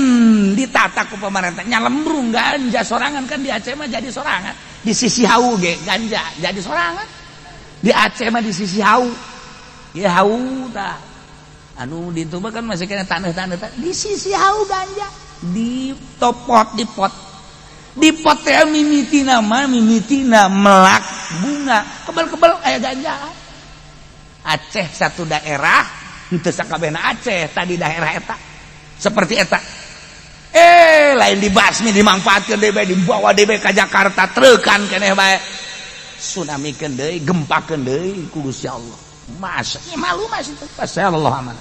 ditata ku pemerintah nyalembrung ganja sorangan kan di Aceh mah jadi sorangan di sisi hau ge ganja jadi sorangan di Aceh mah di sisi hau ya hau tah anu di itu mah kan masih kena tanah-tanah di sisi hau ganja di pot di pot teh mimitina melak bunga kebel-kebel aya ganja Aceh satu daerah henteu sakabehna Aceh tadi daerah eta seperti eta lain dibasmi dimanfaatkeun deui bae dibawa deui ka Jakarta treukan keneh bae tsunamikeun deui gempakeun deui ku Gusti Allah masa malu masih teh Allah aman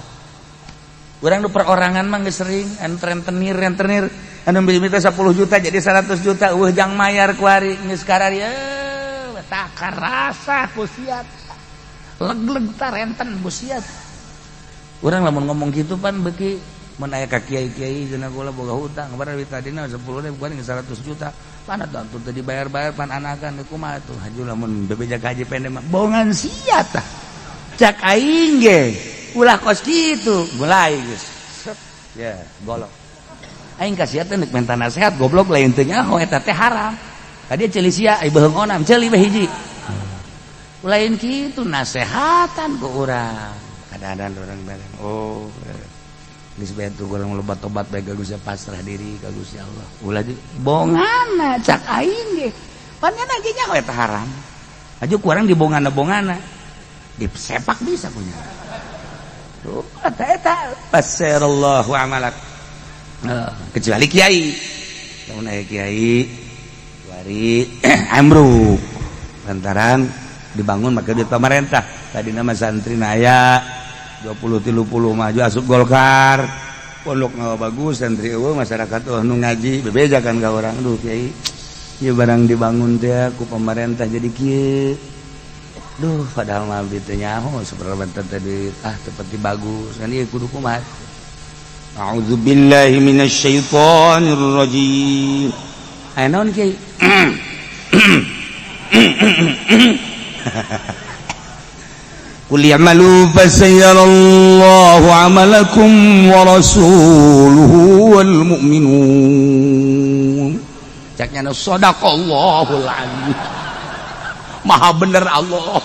urang nu perorangan mah geus sering rentenir anu minta 10 juta jadi 100 juta eueuh jang mayar ku hari geus karari takar rasa kusiat leg-leg ta renten busiat urang lamun ngomong kitu pan beuki mun aya ka kiai-kiai cenah kula boga hutang bari tadina 10.000 bukan 100 juta pan atuh teu dibayar-bayar pan anakan kumaha atuh haju lamun bebejag haji pendek mah bohongan sia tah cak aing ge ulah kos kitu mulai geus ya golok aing kasiat teh neuk minta nasehat goblok lain teh nyaho eta teh haram tadi ceuli sia ai beheung onam ceuli we hiji lain kitu nasehatan ku urang kadang-kadang orang bareng oh geus bae tuh urang loba tobat bae ka Gusti pasrah diri ka Gusti Allah ulah bonganna cak aing ge pan nya ge nyaho eta haram aju ku urang dibongana disepak bisa punya tuh eta pasarallahu amalak kecuali kiai lamun aya kiai bari ambruk lantaran dibangun maka duit pemerintah tadi nama santri aya 20-30 maju asup Golkar pondok ngawa bagus santri masyarakat nu ngaji bebejakan ka orang aduh kiai ieu barang dibangun teh ku pemerintah jadi kieu duh padahal mah teh nyaho saperabatan tadi seperti bagus kan ieu kudu kumaha a'udzubillahi minasyaitonir rajim aya naon kiai Qul ya'malu fasayarallahu 'amalakum wa rasuluhu wal mu'minun. Caknya sadaqallahul azim. Maha bener Allah.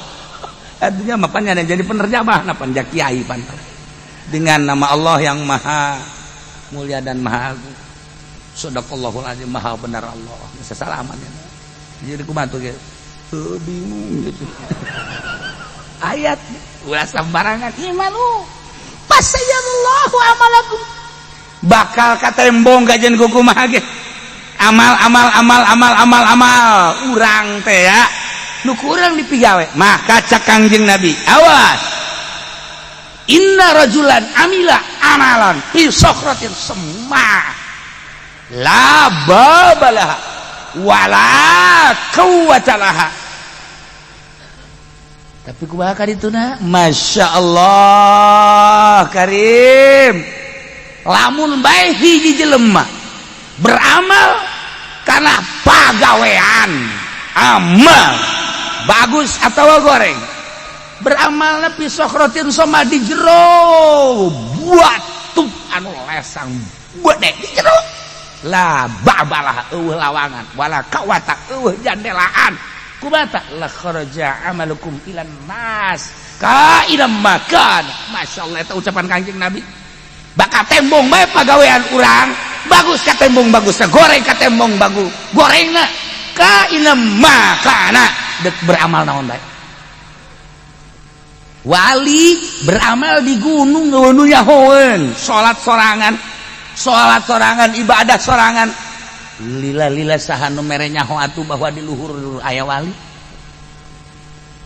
Artinya mah pan jadi penerjemah na pan kiai pan. Dengan nama Allah yang maha mulia dan maha agung. Sadaqallahul azim, maha benar Allah. Sesalaman ya. Jadi kumaha tuh bingung gitu. Ayat ulah sembarangan imalu fasayallahu amalakum bakal katembong kajen kumaha ge amal urang teh ya nu kurang dipigawe maka cak Kangjeng Nabi awas inna rajulan amila amalan fi sokratin semma la babalah wala quwwatalaha tapi kumaha kadituna Masya Allah Karim lamun bae hiji jelema beramal karena pagawean amal bagus atau goreng beramal nepi sokratin soma di jero batu anu lesang gede di jero la babalah eueuh lawangan wala kawata eueuh jandelaan kubata la kharaja amalukum ilan nas ka ila makan masyaallah eta ucapan Kanjeng Nabi bakal tembong bae pagawean urang bagus ka tembong bagus goreng ka tembong bagus gorengna ka ila makana dek beramal naon bae wali beramal di gunung nu nyahoeun salat sorangan ibadah sorangan lila sahanu mere nyaho atuh bahwa di luhur aya wali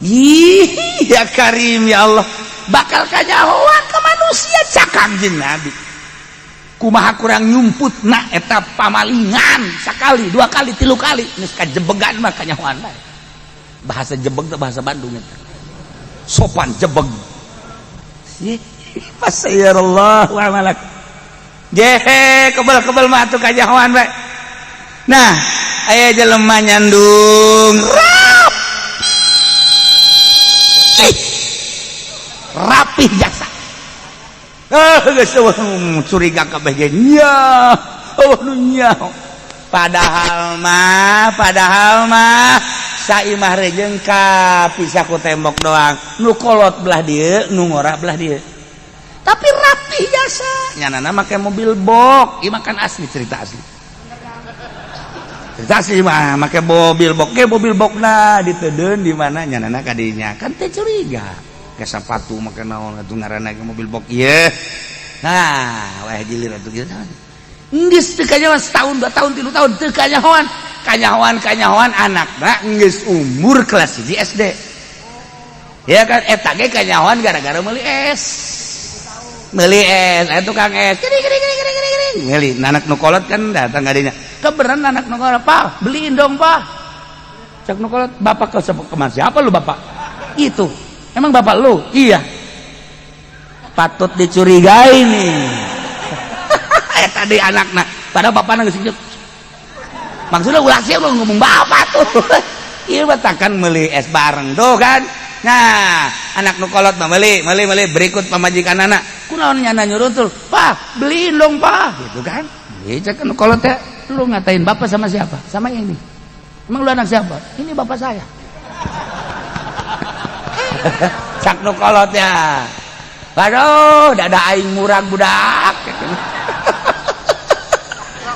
ih ya Karim ya Allah bakal kanyahoan ke manusia cak Kangjeng Nabi kumaha kurang nyumputna eta pamalingan sakali dua kali tilu kali geus kajebegan mah kanyahoan bae bahasa jebeg teh bahasa Bandung eta sopan jebeg fasayarallahu amalak jehe kebel mah atuh kanyahoan bae. Nah, aya jelema nyandung rapih jaksa. Geus curiga kabeh ge nya. Nya. Padahal mah saimah rejeung ka pisah ku tembok doang. Nu kolot belah dieu, nu ngora belah dieu. Tapi rapih jaksa. Nyanana make mobil box, ieu makan asli cerita asli. Cerita sih mah make mobil bokna ditedeun di mana nyanana kadinya kan teh curiga ke sepatu make naon atuh ngaranna ke mobil bok ieu nah wah jilir atuh kieu geus teu kanyahoan setahun 2 tahun 3 tahun teu kanyahoan anakna geus umur kelas 1 SD ya kan eta ge kanyahoan gara-gara meuli es aya tukang es meuli anak nu kolot kan datang kadinya keberan anak negara pak beliin dong pak cak nukolot bapak ke siapa lu bapak itu emang bapak lu iya patut dicurigai nih tadi anaknya padahal bapak nangis sejuk maksudnya ulah siap lu ngomong bapak tuh iya batakan beli es bareng tuh kan nah anak nukolot mah beli berikut pamajikan anak kunaon nyana nyuruh tuh pak beliin dong pak gitu kan iya cak nukolot ya lu ngatain bapak sama siapa? Sama ini. Emang lu anak siapa? Ini bapak saya. Cak nu kolot ya. Aduh, dada aing murag budak.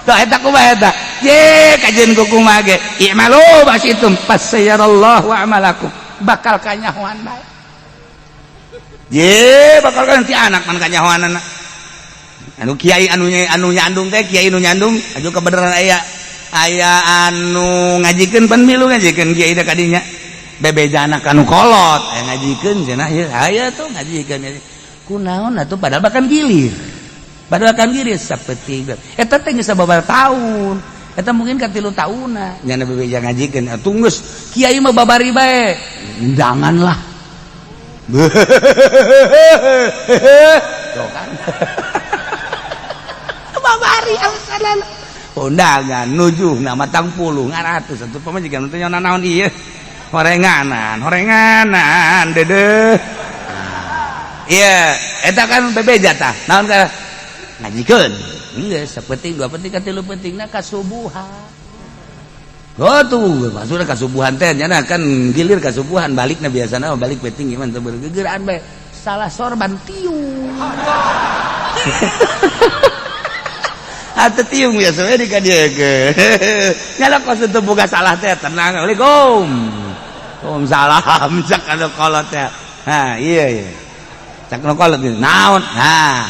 Tuh eta kumaha eta? Ye, kajen ku kumaha ge. I'malu basitum fasayarallahu amalakum. Bakal kanyahoan bae. Ye, bakal kan ti anak man kanyahoanana. Anu kiai anu nyandung teh kiai nu nyandung aju kebenaran aya anu ngajikeun pan milu ngajikeun kiai da kadinya bebejana kanu kolot aya ngajikeun cenah ieu aya tuh ngajikeun kunaon atuh padahal bahkan gilir sapeting eta teh geus sababaraha taun eta mungkin ka 3 taunna nya bebeja ngajikeun atuh geus kiai mah babari bae undanganlah tuh kan babari alasan undangan nujuh nama tang puluh ngaratus atuh pamajikan teh nyaona naon ieu horenganan dedeh iya eta kan bebeja tah naon ka ngajikeun geus sapenting 2 penting ka 3 pentingna kasubuhan tuh maksudna kasubuhan teh nya kan gilir kasubuhan balikna biasana balik penting gimana teu bergegeraan bae salah sorban tiung atuh tiung biasa we di ka dieu ge nya kos teu boga salah teh tenang assalamualaikum salam cak anu kolot teh ha iya cak anu kolot naon nah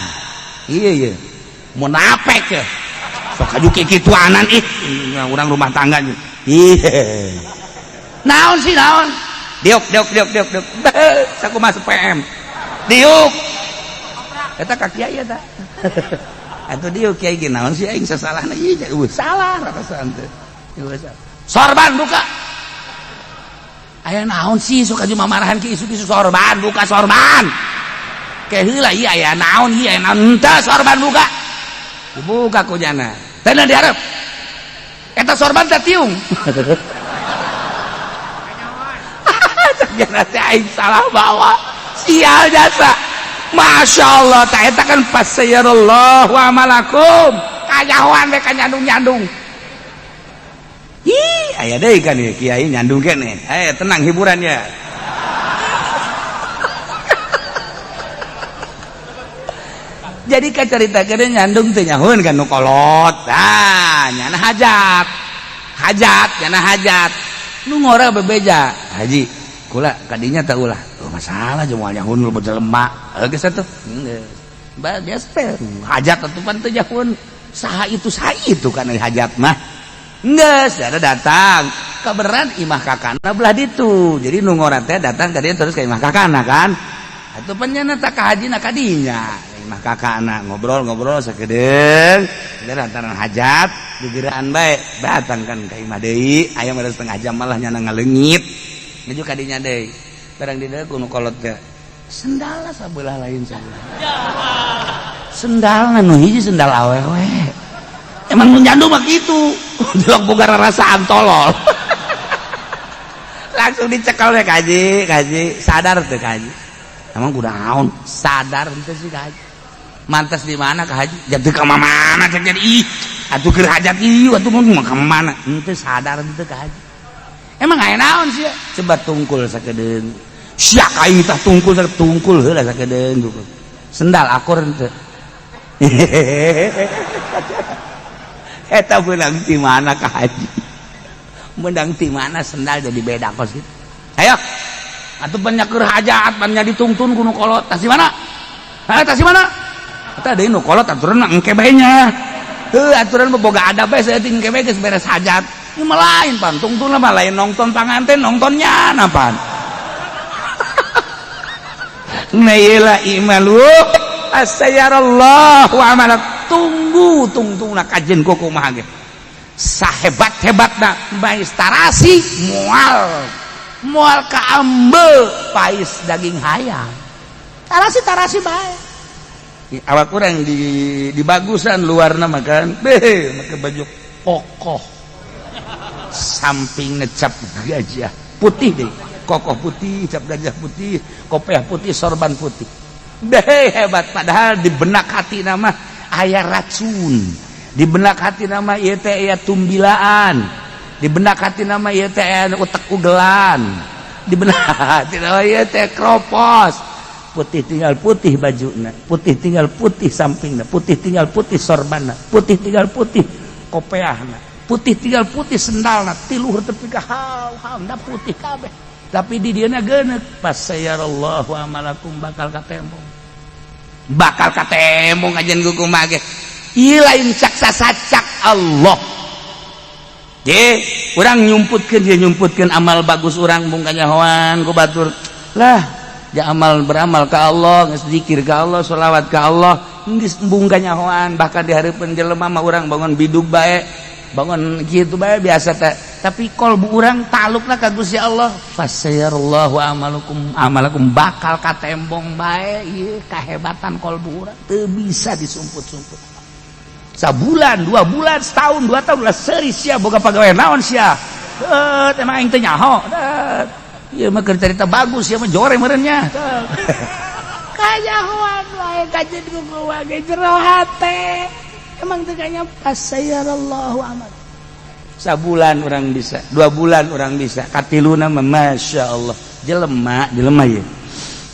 iya mun apek ya sok aju kikituanan urang rumah tangga iya naon sih naon diuk sakumaha PM diuk eta ka kiai eta atuh diuk kiai ge naon sih aing sasalahna ieu salah rarasan teh sorban buka aya naon sih sok aju mamarahan ki isu-isu sorban buka sorban ke heula ieu aya naon ieu aya naon henteu sorban buka dibuka kujana teh na dihareup eta sorban teh tiung jangan teh aing salah bawa sial jasa Masya Allah teh eta kan pasayarallahu amalakum kajahoan we ka nyandung-nyandung ih aya deui kan ieu kiai nyandung keneh tenang hiburannya jadi kacaritakeun nyandung teh nyahoeun kan nu kolot nyana hajat nu ngora bebeja haji kula kadinya teh ulah masalah jeung moal nyahoeun lu jelema geus atuh geus teh hajat atuh pan teh nyahoeun saha itu kan hajat mah geus ada datang kaberan imah kakana belah ditu jadi nu ngora teh datang ka dieu terus ka imah kakana kan atuh pan nya tak ka hajina kadinya imah kakana ngobrol sakedeung lantaran hajat gegeraan bae datang kan ka imah deui aya mah setengah jam malah nyana ngaleungit nuju ka dinya deui barang di dieu kuno kolot teh sendalna sabelah lain sabelah sendalna nu hiji sendal awewe emang nu nyandu mah kitu jelok boga rarasaan tolol langsung dicekel we kaji sadar teu kaji emang kunaon sadar teu sih kaji mantas di mana ka haji jadi ka mana cek jadi atuh keur hajat ieu atuh mau ka mana henteu sadar henteu ka haji emang aya naon sih coba tungkul sakedeung sia kai tah tungkul heula sakedeung sendal akur henteu eta beunang ti mana ka haji menang ti mana sendal jadi beda kos gitu ayo atuh banyak keur hajat banyak ditungtun kuno kolot tas di mana tas di mana eta deui nu kolot aturan engke bae nya heuh aturan boga adab bae saeutik engke bae geus beres hajat ieu mah lain pan tungtun mah lain nongton panganten nongtonnya napan na ieu la imalu asayarallahu amalak tungtungna kajen kumaha ge sahebat-hebatna bais tarasi moal ka ambeul pais daging hayam tarasi bae awak kurang di bagusan luarna makan make baju kokoh samping ngecap gajah putih deh kokoh putih cap gajah putih kopiah putih sorban putih hebat padahal di benak hati nama aya racun di benak hati nama ieu teh aya tumbilaan di benak hati nama ieu teh aya utek ugelan di benak hati nama ieu teh kropos putih tinggal putih bajuna putih tinggal putih sampingna putih tinggal putih sorbanna putih tinggal putih kopeahna putih tinggal putih sendalna tiluhur tepi ka haw-hawna putih kabeh tapi di dieuna geuneuh pasayarallahu amalakum bakal katembong ajen kumaha ge ieu lain cak sasacak Allah orang nyumputkan amal bagus orang bung kanyahoan ku batur lah ya amal beramal ke Allah geus zikir ke Allah sholawat ke Allah geus bung kanyahoan bahkan di hareupeun jelema mah urang bangun bidug bae bangun kitu bae biasa teh tapi kolbu urang talukna ka Gusti Allah fasayarallahu amalakum bakal katembong bae ieu kahebatan kolbu urang teu bisa disumput-sumput sabulan 2 bulan setahun 2 tahun lah seuri sia boga pagawe naon sia emang aing teh nyaho ieu mah keur carita bagus ieu mah jore meureunnya kanyahoan wae kajen ku keluarga jero hate emang teu kanya fasayarallahu amal sabulan orang bisa 2 bulan orang bisa katiluna mah masyaallah jelema ieu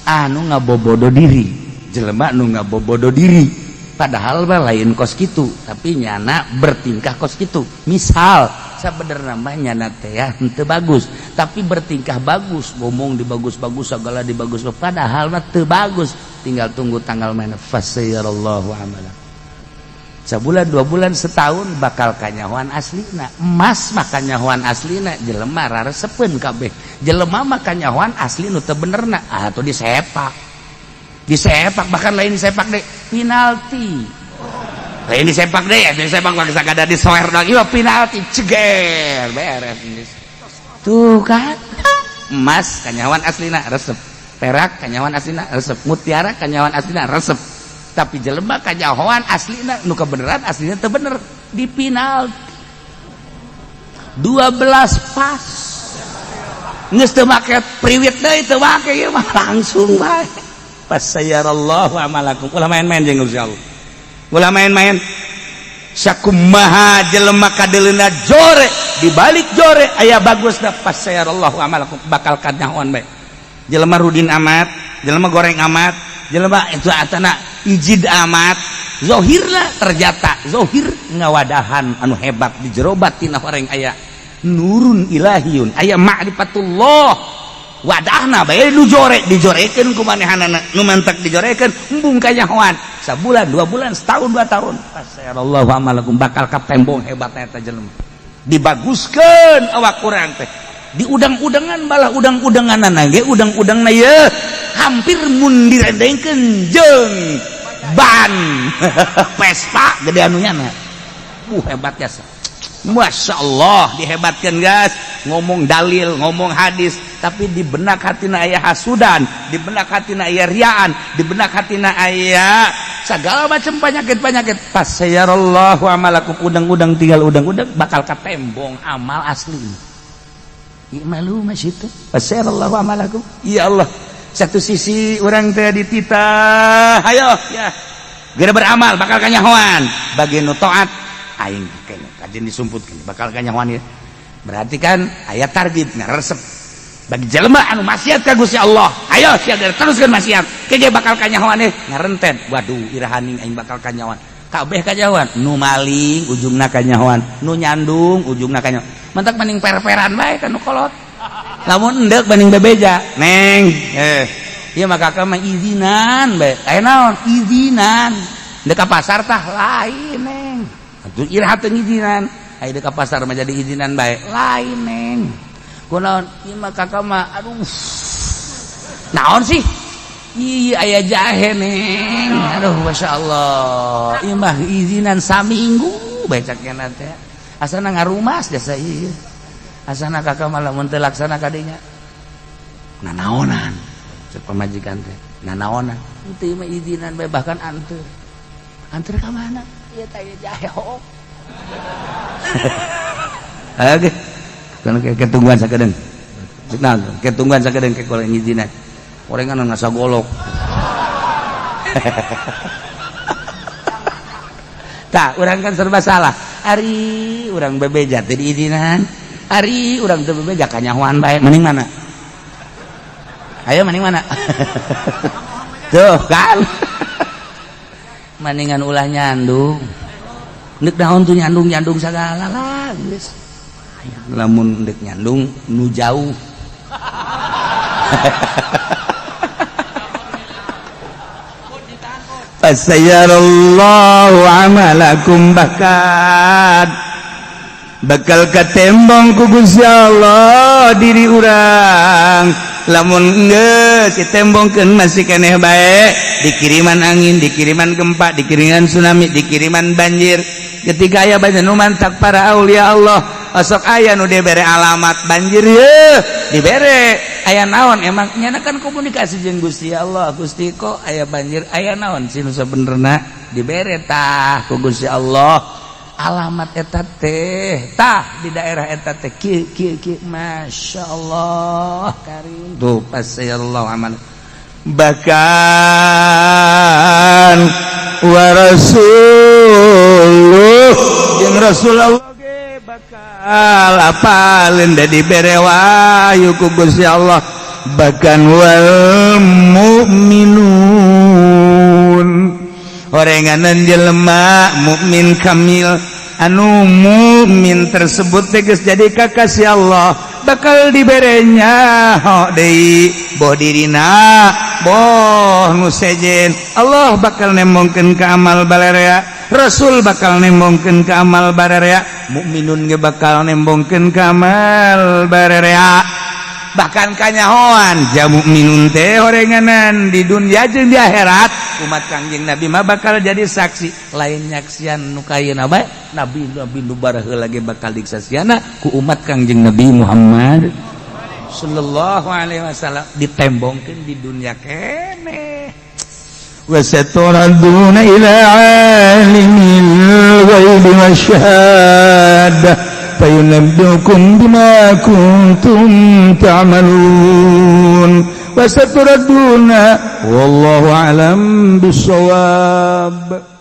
anu ngabobodo diri jelema anu ngabobodo diri padahal mah lain kos kitu tapi nyana bertingkah kos kitu misal sabenerna mah nyana teh henteu bagus tapi bertingkah bagus ngomong dibagus-bagus segala dibagus padahal mah teu bagus tinggal tunggu tanggal mana fasayarallahu amala sabulan 2 bulan setahun bakal kanyahoan aslina emas mah kanyahoan aslina jelema raresepeun kabeh jelema mah kanyahoan asli nu teu benerna atuh disepak bahkan lain disepak deh penalti lain disepak deh ya disepak pakai sagada disoer doang iya penalti ceger beres tuh kan emas kanyawan aslina resep perak kanyawan aslina resep mutiara kanyawan aslina resep tapi jelema kanyawan aslina nu kebeneran aslina teu bener di penalti 12 pas geus teu make priwit deui teu make ieu mah langsung bae fasayarallahu amalakum ulah main-main jeung Gusti Allah ulah main-main sakumaha jelema kadeleuna jore dibalik jore aya bagusna fasayarallahu amalakum bakal kanyahoan bae jelema rudin amat jelema goreng amat jelema itu atana ijid amat zahirna terjata zahir ngawadahan anu hebat di jero batin orang aya nurun ilahiyun aya ma'rifatullah wadahna bae nu jore dijorekeun ku manehanana nu mantek dijorekeun embung kanyahoan sabulan 2 bulan setahun 2 tahun fasayarallahu amalakum bakal katembong hebatna eta jelema dibaguskeun awak urang teh di udang-udangan balah udang-udanganna ge udang-udangna ye hampir mun direndengkeun jeung ban Vespa gede anunya na hebat jasa Masya Allah dihebatkan guys ngomong dalil ngomong hadis tapi di benak hatina aya hasudan di benak hatina aya riaan di benak hatina aya segala macam penyakit-penyakit fasayarallahu amalakum udang-udang tinggal udang-udang bakal katembong amal asli imalu masyitu fasayarallahu amalakum ya Allah satu sisi orang teh dititah ayo ya gara beramal bakal kanyahoan bagi nu taat aing kene kajen disumputkeun bakal kanyahoan ya berarti kan aya target resep bagi jelema anu maksiat ka Gusti Allah ayo sia teruskeun maksiat kege bakal kanyahoan ngarenten waduh irahaning aing bakal kanyahoan kabeh kanyahoan nu maling ujungna kanyahoan nu nyandung ujungna kanyahoan mentak mending per-peran bae kan nu kolot lamun endek mending bebeja neng ieu mah kakak mah izinan bae aya naon izinan endek ka pasar tah lain neng atuh iraha teu ngizinan aya deuk ka pasar mah jadi izinan bae lain neng kunaon ieu mah kakak mah aduh naon sih ieu aya jahe neng aduh masyaallah ieu mah izinan saminggu bae cakena teh asana ngarumas jasa ieu asana kakak mah lamun teu laksana ka dinya nanaonan cek pamajikan teh nanaonan teu mah izinan bae bahkan anteur ka mana ieu teh jahe ho oke kan ketungguan sakedeung nah ketungguan sakedeung ke koleng izinan orengan ngasa golok tah urang kan serba salah ari urang bebeja teh diizinan ari urang teu bebeja kanyahoan bae mending mana ayo mending mana tuh kan mendingan ulah nyandung neuk naon tuh nyandung sagala lah geus lamun deuk nyandung nu jauh fasayarallahu amalakum bakat bakal katembong ku Gusti Allah diri urang lamun geus ditembongkeun masih keneh bae dikiriman angin, dikiriman gempa, dikiriman tsunami, dikiriman banjir. Ketika aya banjir nu mantak para aulia Allah, osok aya nu dibere alamat banjir ye dibere aya naon emang nyana kan komunikasi jeung Gusti Allah. Gusti kok aya banjir, aya naon sih nu sabenerna dibere tah ku Gusti Allah alamat eta teh tah di daerah eta teh kieu masyaallah karim tuh pasayallahu aman bahkan wa rasuluh jeung Rasulullah ge bakal apalin da dibere wahyu ku Gusti Allah bahkan wal mu'minun orenganan jelema mukmin kamil anu mukmin tersebut tegas jadi kakasih Allah bakal diberenya deui boh dirina boh nu sejen Allah bakal nembongkeun ka amal bararea Rasul bakal nembongkeun ka amal bararea mukminun ge bakal nembongkeun ka amal bararea bahkan kanyahoan jamu minun teh horenganan di dunia jeung di akhirat umat Kangjeng Nabi mah bakal jadi saksi lain nyaksian nu kayeuna bae nabi nu baraheula ge bakal disaksiana ku umat Kangjeng Nabi Muhammad sallallahu alaihi wasallam ditembongkeun di dunia keneh wa saturaduna ila alimil ghaibi wasyahadah fayunabbiukum bima kuntum ta'malun wa saturaduna wallahu alam bissawab.